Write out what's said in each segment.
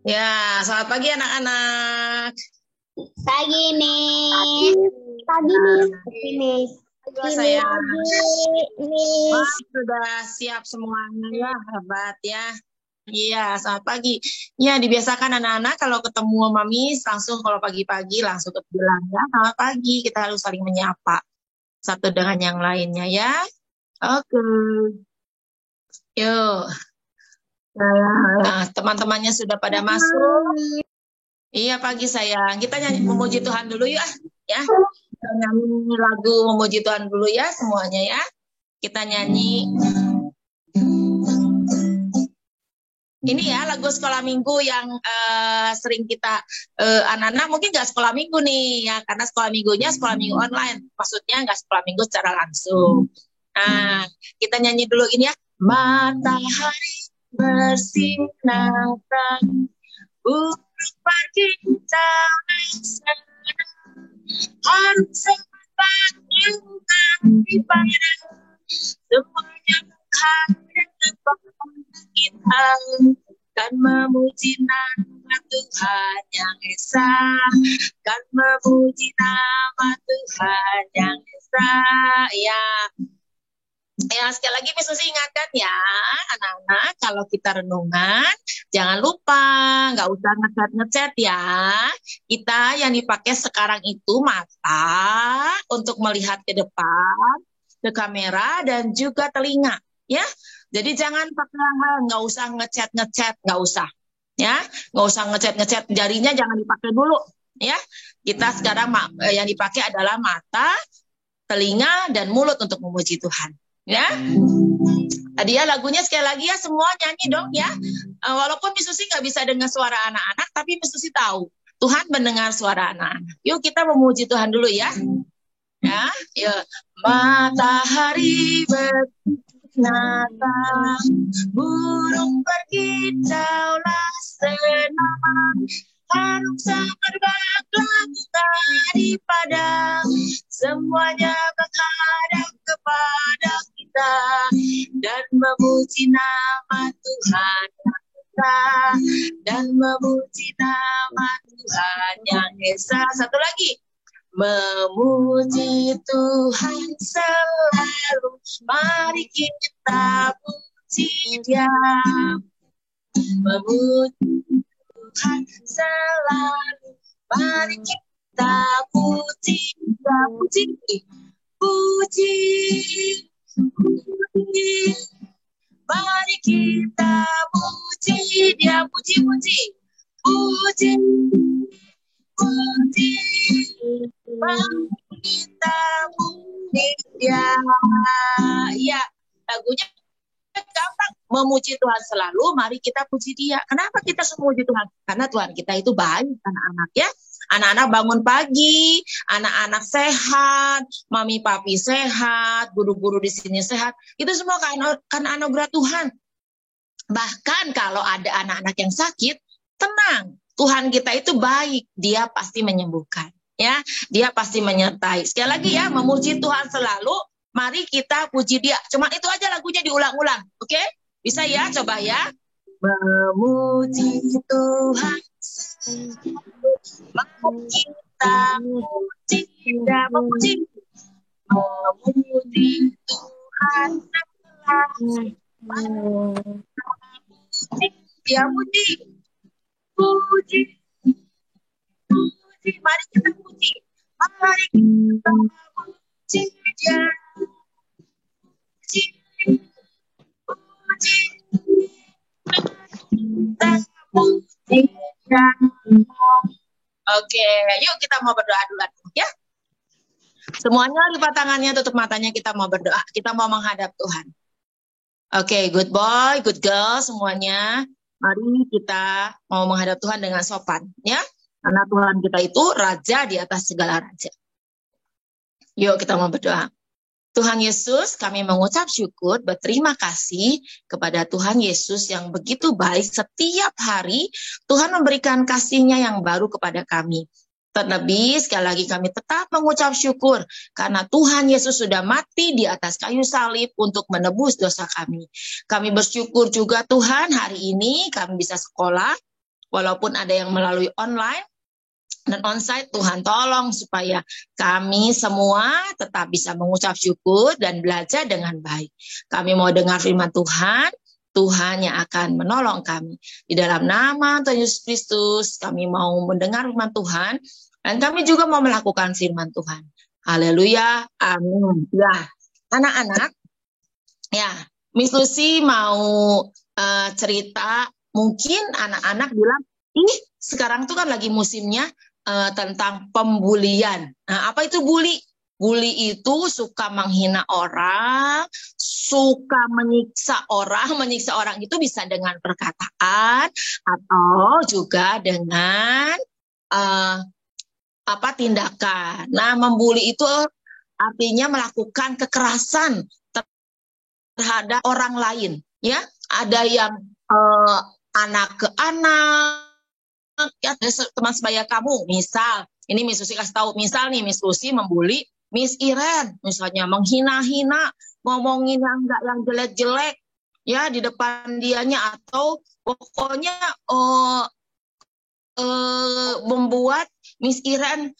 Ya, selamat pagi anak-anak. Pagi, Miss. Pagi, Miss. Pagi, Miss. Halo Pagi, saya. Miss. Sudah siap semuanya ya, hebat ya. Iya, selamat pagi. Ya, dibiasakan anak-anak kalau ketemu Mami langsung kalau pagi-pagi langsung bilang ya, selamat pagi. Kita harus saling menyapa satu dengan yang lainnya ya. Oke. Yuk. Nah, teman-temannya sudah pada masuk. Iya pagi sayang. Kita nyanyi memuji Tuhan dulu yuk ya. Kita nyanyi lagu memuji Tuhan dulu ya semuanya ya. Kita nyanyi. Ini ya lagu sekolah minggu yang sering kita anak-anak mungkin nggak sekolah minggu nih ya karena sekolah minggunya sekolah minggu online. Maksudnya nggak sekolah minggu secara langsung. Nah, kita nyanyi dulu ini ya. Matahari bersinar terang, burung pergi jauh sana, harum semerbak bintang di badan, semuanya menghadap kepada kita dan memuji nama Tuhan yang Esa, kan memuji nama Tuhan yang Esa. Ya, sekali lagi Miss Susi ingatkan ya, anak-anak, kalau kita renungan, jangan lupa, nggak usah ngecat-ngecat ya. Kita yang dipakai sekarang itu mata untuk melihat ke depan, ke kamera, dan juga telinga, ya. Jadi jangan pakai yang lain, nggak usah ngecat-ngecat, nggak usah. Ya, nggak usah ngecat-ngecat, jarinya jangan dipakai dulu, ya. Kita sekarang yang dipakai adalah mata, telinga, dan mulut untuk memuji Tuhan. Ya, tadi ya lagunya sekali lagi ya semua nyanyi dong ya. Walaupun Miss Susi nggak bisa dengar suara anak-anak, tapi Miss Susi tahu Tuhan mendengar suara anak-anak. Yuk kita memuji Tuhan dulu ya. Ya, yuk. Matahari bersinar, burung pergi jauhlah senang, harum semerbak lagu tadi padang, semuanya menghadap kepada kita dan memuji nama Tuhan kita dan memuji nama Tuhan yang Esa. Satu lagi, memuji Tuhan selalu, mari kita puji Dia. Memuji Tuhan selalu, mari kita puji Dia. Puji, puji, puji. Mari kita puji Dia. Puji, puji, puji, puji. Mari kita puji Dia. Ya, lagunya gampang. Memuji Tuhan selalu, mari kita puji Dia. Kenapa kita semua memuji Tuhan? Karena Tuhan kita itu baik, anak-anak ya. Anak-anak bangun pagi, anak-anak sehat, mami papi sehat, guru-guru di sini sehat. Itu semua karena anugerah Tuhan. Bahkan kalau ada anak-anak yang sakit, tenang. Tuhan kita itu baik, Dia pasti menyembuhkan. Ya, Dia pasti menyertai. Sekali lagi ya, memuji Tuhan selalu, mari kita puji Dia. Cuma itu aja lagunya diulang-ulang. Oke? Bisa ya? Coba ya. Memuji Tuhan selalu, mari kita puji Dia. Memuji Tuhan selalu, Dia puji, puji, puji. Mari kita puji, mari kita puji Dia. Puji, puji, kita puji Dia. Oke, yuk kita mau berdoa dulu ya. Semuanya lipat tangannya, tutup matanya, kita mau berdoa. Kita mau menghadap Tuhan. Oke, good boy, good girl semuanya. Mari kita mau menghadap Tuhan dengan sopan, ya. Karena Tuhan kita itu raja di atas segala raja. Yuk kita mau berdoa. Tuhan Yesus, kami mengucap syukur, berterima kasih kepada Tuhan Yesus yang begitu baik setiap hari. Tuhan memberikan kasih-Nya yang baru kepada kami. Terlebih, sekali lagi kami tetap mengucap syukur karena Tuhan Yesus sudah mati di atas kayu salib untuk menebus dosa kami. Kami bersyukur juga Tuhan hari ini kami bisa sekolah walaupun ada yang melalui online dan onsite, Tuhan tolong supaya kami semua tetap bisa mengucap syukur dan belajar dengan baik. Kami mau dengar firman Tuhan, Tuhan yang akan menolong kami. Di dalam nama Tuhan Yesus Kristus, kami mau mendengar firman Tuhan, dan kami juga mau melakukan firman Tuhan. Haleluya, amin. Ya, anak-anak, ya, Miss Lucy mau cerita, mungkin anak-anak bilang, sekarang tuh kan lagi musimnya tentang pembulian. Nah, apa itu bully? Bully itu suka menghina orang, suka menyiksa orang. Menyiksa orang itu bisa dengan perkataan atau juga dengan tindakan. Nah, membuli itu artinya melakukan kekerasan terhadap orang lain. Ya, ada yang anak ke anak. Ya, teman sebaya kamu, misal, ini Miss Lucy kasih tahu, misal nih Miss Lucy membuli Miss Iren, misalnya menghina-hina, ngomongin yang jelek-jelek, ya di depan dianya, atau pokoknya membuat Miss Iren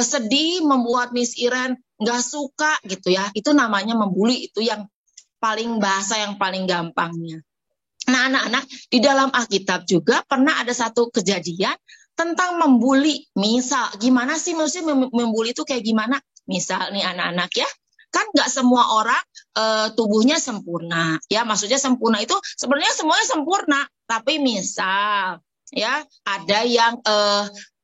sedih, membuat Miss Iren nggak suka gitu ya, itu namanya membuli, itu yang paling bahasa yang paling gampangnya. Nah, anak-anak, di dalam Alkitab juga pernah ada satu kejadian tentang membuli. Misal, gimana sih maksudnya membuli itu kayak gimana? Misal nih anak-anak ya, kan nggak semua orang tubuhnya sempurna. Ya, maksudnya sempurna itu sebenarnya semuanya sempurna. Tapi misal, ya ada yang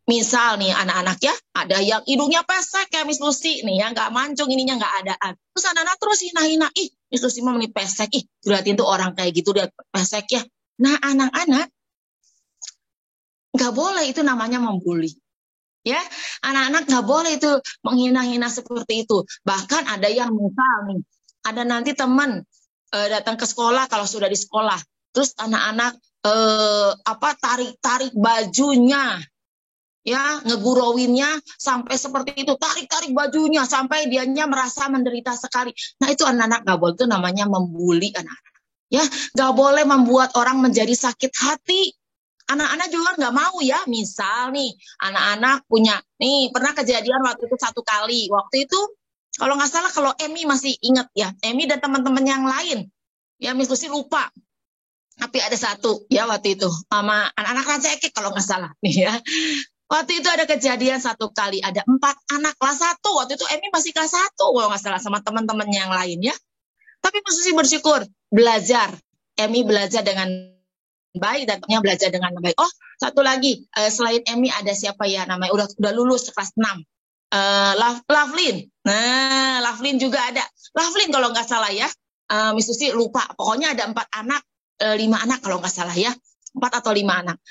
misal nih anak-anak ya, ada yang hidungnya pesek kayak Miss Lucy nih ya, nggak mancung, ininya nggak adaan. Terus anak-anak terus hina-hina, Miss Lucy mau nih pesek, dilihatin tuh orang kayak gitu dia pesek ya. Nah, anak-anak nggak boleh, itu namanya membuli. Ya, anak-anak nggak boleh itu menghina-hina seperti itu. Bahkan ada yang misal nih, ada nanti teman datang ke sekolah kalau sudah di sekolah, terus anak-anak tarik-tarik bajunya. Ya, ngegurauinnya sampai seperti itu, tarik-tarik bajunya sampai dianya merasa menderita sekali. Nah, itu anak-anak nggak boleh, itu namanya membuli anak-anak. Ya, nggak boleh membuat orang menjadi sakit hati. Anak-anak juga nggak mau ya, misal nih, anak-anak punya, nih pernah kejadian waktu itu satu kali. Waktu itu, kalau nggak salah, kalau Emi masih ingat ya, Emi dan teman-teman yang lain, ya Miss Lucy lupa. Tapi ada satu, ya waktu itu, sama anak-anak Raja Ekek kalau nggak salah, nih ya. Waktu itu ada kejadian satu kali, ada 4 anak kelas 1. Waktu itu Emi masih kelas 1, kalau nggak salah, sama teman-teman yang lain ya. Tapi Susi bersyukur, belajar. Emi belajar dengan baik dan temannya belajar dengan baik. Oh, satu lagi, selain Emi ada siapa ya namanya, udah lulus kelas 6. Lovelyn. Nah, Lovelyn juga ada. Lovelyn kalau nggak salah ya, Miss Susi lupa. Pokoknya ada 4 anak, 5 anak kalau nggak salah ya. 4 atau 5 anak.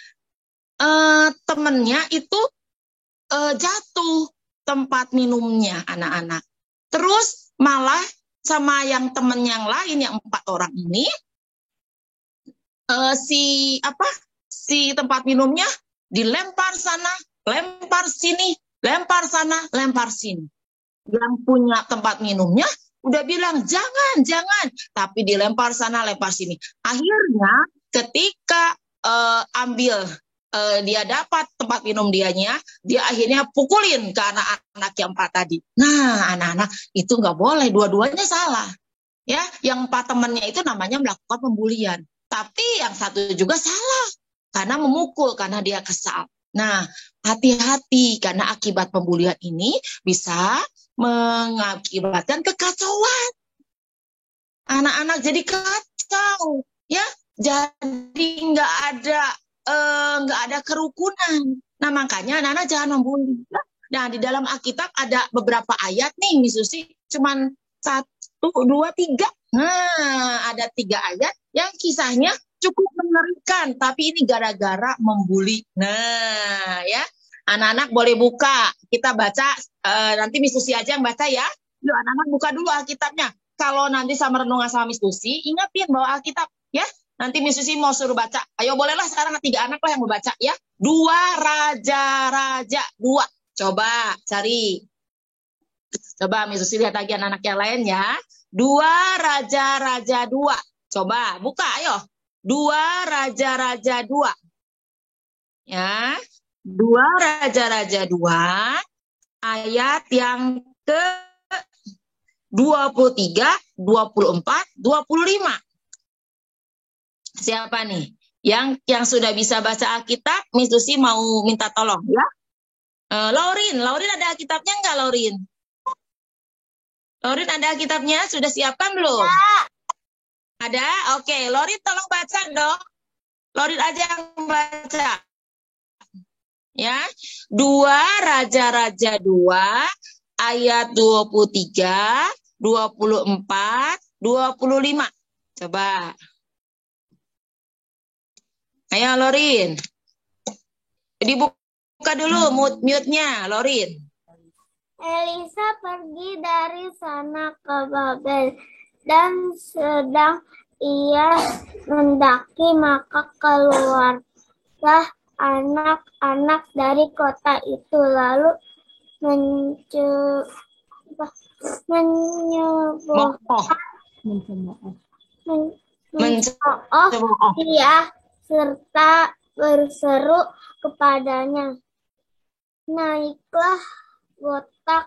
Temennya itu jatuh tempat minumnya anak-anak. Terus malah sama yang temen yang lain, yang 4 orang ini, si tempat minumnya dilempar sana, lempar sini, lempar sana, lempar sini. Yang punya tempat minumnya udah bilang jangan, tapi dilempar sana, lempar sini. Akhirnya ketika dia dapat tempat minum dia akhirnya pukulin ke anak-anak yang 4 tadi. Nah, anak-anak itu nggak boleh, dua-duanya salah. Ya, yang 4 temannya itu namanya melakukan pembulian. Tapi yang satu juga salah, karena memukul, karena dia kesal. Nah, hati-hati, karena akibat pembulian ini bisa mengakibatkan kekacauan. Anak-anak jadi kacau, ya, jadi nggak ada kerukunan. Nah, makanya anak-anak jangan membuli. Nah, di dalam Alkitab ada beberapa ayat nih, Miss Susi, cuman 1, 2, 3. Nah, ada 3 ayat yang kisahnya cukup mengerikan, tapi ini gara-gara membuli. Nah, ya, anak-anak boleh buka. Kita baca, nanti Miss Susi aja yang baca ya. Yuk, anak-anak buka dulu Alkitabnya. Kalau nanti sama renungan sama Miss Susi, ingatin bawa Alkitab, ya. Nanti Miss Susi mau suruh baca. Ayo bolehlah sekarang 3 anak lah yang mau baca ya. 2 Raja-Raja 2. Coba cari. Coba Miss Susi lihat lagi anak-anak yang lain ya. 2 Raja-Raja 2. Coba buka ayo. 2 Raja-Raja 2. Ya. 2 Raja-Raja 2 ayat yang ke 23, 24, 25. Siapa nih? Yang sudah bisa baca Alkitab, Miss Lucy mau minta tolong ya. Laurin ada Alkitabnya enggak, Laurin? Laurin ada Alkitabnya? Sudah siapkan belum? Ya. Ada? Oke, Laurin tolong baca dong. Laurin aja yang baca. Ya. 2 Raja-Raja 2 ayat 23, 24, 25. Coba. Ayo, Laurin. Dibuka dulu mute-nya, Laurin. Elisa pergi dari sana ke Babel, dan sedang ia mendaki, maka keluarlah anak-anak dari kota itu, lalu mencemooh dia serta berseru kepadanya, naiklah botak,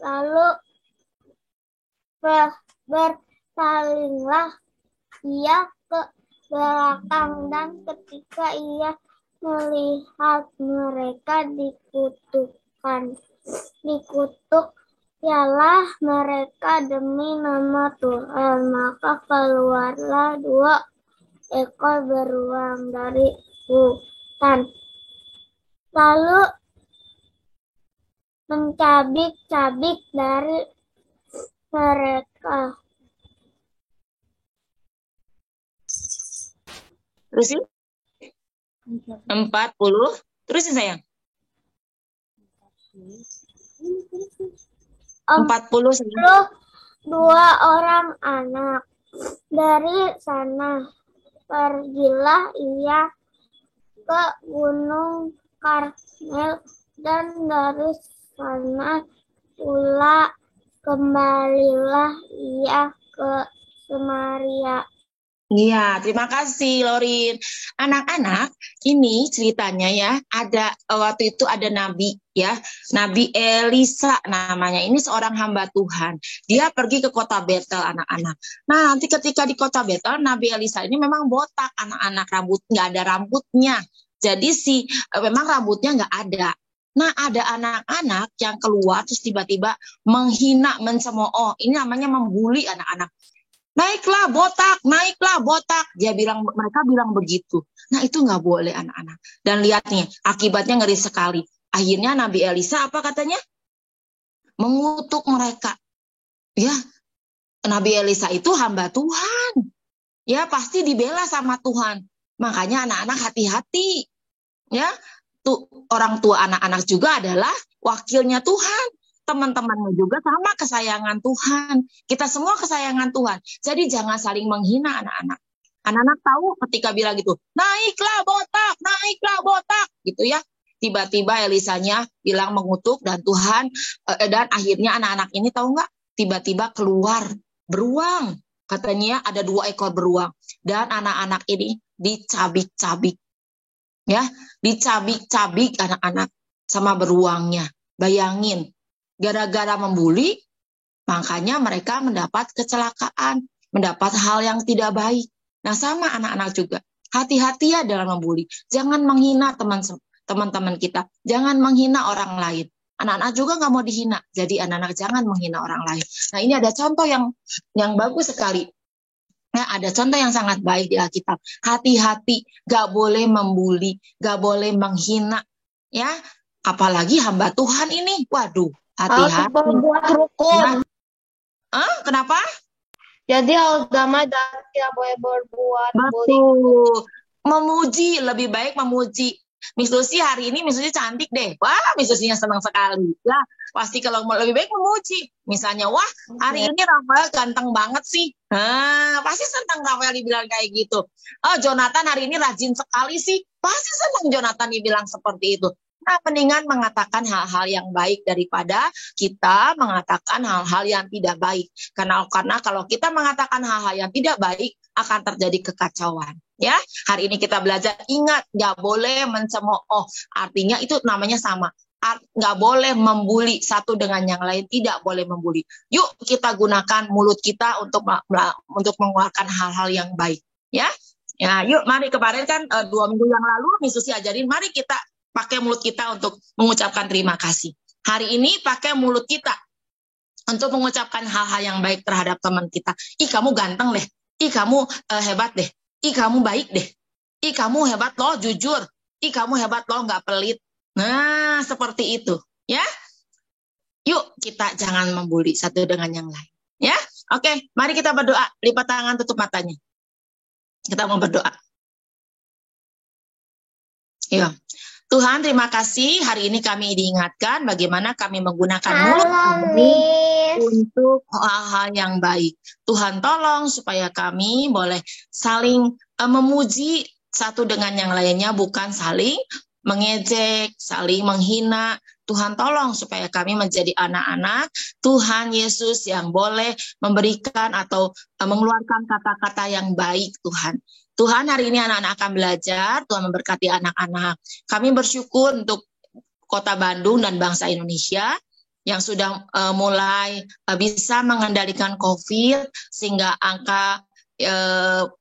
lalu berpalinglah ia ke belakang, dan ketika ia melihat mereka dikutuk ialah mereka demi nama Tuhan, maka keluarlah 2 ekor beruang dari hutan, lalu mencabik-cabik dari mereka. Terusin. 40. Terusin sayang. 40 sayang. 2 orang anak. Dari sana pergilah ia ke Gunung Karmel, dan dari sana pula kembalilah ia ke Samaria. Iya, terima kasih Laurin. Anak-anak, ini ceritanya ya, ada waktu itu ada nabi ya, Nabi Elisa namanya. Ini seorang hamba Tuhan. Dia pergi ke kota Betel, anak-anak. Nah, nanti ketika di kota Betel, Nabi Elisa ini memang botak, anak-anak, nggak ada rambutnya. Jadi memang rambutnya nggak ada. Nah, ada anak-anak yang keluar terus tiba-tiba menghina, mencemooh. Ini namanya membuli anak-anak. Naiklah botak. Mereka bilang begitu. Nah, itu nggak boleh anak-anak. Dan lihat nih, akibatnya ngeri sekali. Akhirnya Nabi Elisa apa katanya? Mengutuk mereka. Ya, Nabi Elisa itu hamba Tuhan. Ya, pasti dibela sama Tuhan. Makanya anak-anak hati-hati. Ya, orang tua anak-anak juga adalah wakilnya Tuhan. Teman-temanmu juga sama kesayangan Tuhan. Kita semua kesayangan Tuhan. Jadi jangan saling menghina anak-anak. Anak-anak tahu ketika bilang gitu, naiklah botak, gitu ya. Tiba-tiba Elisanya bilang mengutuk dan Tuhan, dan akhirnya anak-anak ini tahu nggak? Tiba-tiba keluar beruang. Katanya ada 2 ekor beruang. Dan anak-anak ini dicabik-cabik. Ya, dicabik-cabik anak-anak sama beruangnya. Bayangin. Gara-gara membuli, makanya mereka mendapat kecelakaan, mendapat hal yang tidak baik. Nah, sama anak-anak juga. Hati-hati ya dalam membuli. Jangan menghina teman-teman kita. Jangan menghina orang lain. Anak-anak juga nggak mau dihina. Jadi anak-anak jangan menghina orang lain. Nah, ini ada contoh yang bagus sekali. Nah, ada contoh yang sangat baik di Alkitab. Hati-hati, nggak boleh membuli, nggak boleh menghina. Ya, apalagi hamba Tuhan ini. Waduh. Hati-hati. Berbuat rukun. Kenapa? Jadi agama dan tidak boleh berbuat betul. Memuji, lebih baik memuji. Miss Lucy hari ini Miss Lucy cantik deh. Wah, Miss Lucy-nya senang sekali. Ya, pasti kalau lebih baik memuji. Misalnya, wah, hari ini Rafael ganteng banget sih. Pasti senang Rafael dibilang kayak gitu. Oh, Jonathan hari ini rajin sekali sih. Pasti senang Jonathan dibilang seperti itu. Nah, mendingan mengatakan hal-hal yang baik daripada kita mengatakan hal-hal yang tidak baik. Karena kalau kita mengatakan hal-hal yang tidak baik, akan terjadi kekacauan. Ya, hari ini kita belajar, ingat, nggak boleh mencemooh. Artinya itu namanya sama. Nggak boleh membuli satu dengan yang lain, tidak boleh membuli. Yuk kita gunakan mulut kita untuk mengeluarkan hal-hal yang baik. Ya, yuk mari, kemarin kan 2 minggu yang lalu Miss Susi ajarin, mari kita pakai mulut kita untuk mengucapkan terima kasih. Hari ini pakai mulut kita untuk mengucapkan hal-hal yang baik terhadap teman kita. Ih, kamu ganteng deh. Ih, kamu hebat deh. Ih, kamu baik deh. Ih, kamu hebat loh, jujur. Ih, kamu hebat loh, nggak pelit. Nah, seperti itu. Ya, yuk kita jangan membuli satu dengan yang lain. Ya, oke, mari kita berdoa. Lipat tangan, tutup matanya. Kita mau berdoa. Iya. Tuhan, terima kasih. Hari ini kami diingatkan bagaimana kami menggunakan mulut kami untuk hal-hal yang baik. Tuhan, tolong supaya kami boleh saling memuji satu dengan yang lainnya, bukan saling mengejek, saling menghina. Tuhan, tolong supaya kami menjadi anak-anak Tuhan Yesus yang boleh memberikan atau mengeluarkan kata-kata yang baik, Tuhan. Tuhan, hari ini anak-anak akan belajar, Tuhan memberkati anak-anak. Kami bersyukur untuk Kota Bandung dan bangsa Indonesia yang sudah mulai bisa mengendalikan COVID, sehingga angka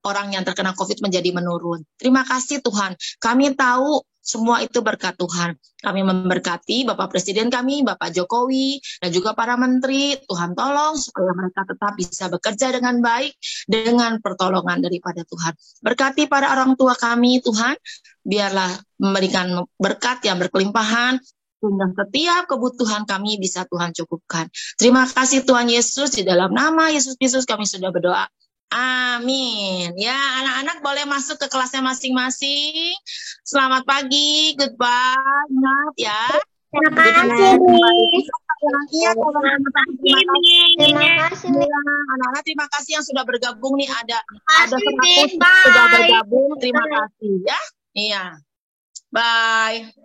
orang yang terkena COVID menjadi menurun. Terima kasih Tuhan, kami tahu semua itu berkat Tuhan. Kami memberkati Bapak Presiden kami, Bapak Jokowi, dan juga para menteri. Tuhan tolong supaya mereka tetap bisa bekerja dengan baik, dengan pertolongan daripada Tuhan. Berkati para orang tua kami, Tuhan, biarlah memberikan berkat yang berkelimpahan, sehingga setiap kebutuhan kami bisa Tuhan cukupkan. Terima kasih Tuhan Yesus, di dalam nama Yesus Kristus kami sudah berdoa. Amin. Ya, anak-anak boleh masuk ke kelasnya masing-masing. Selamat pagi, goodbye, ingat ya. Terima kasih, Miss. Terima kasih. Anak-anak, terima kasih yang sudah bergabung nih. Ada 100 sudah bergabung. Terima kasih ya. Iya. Bye.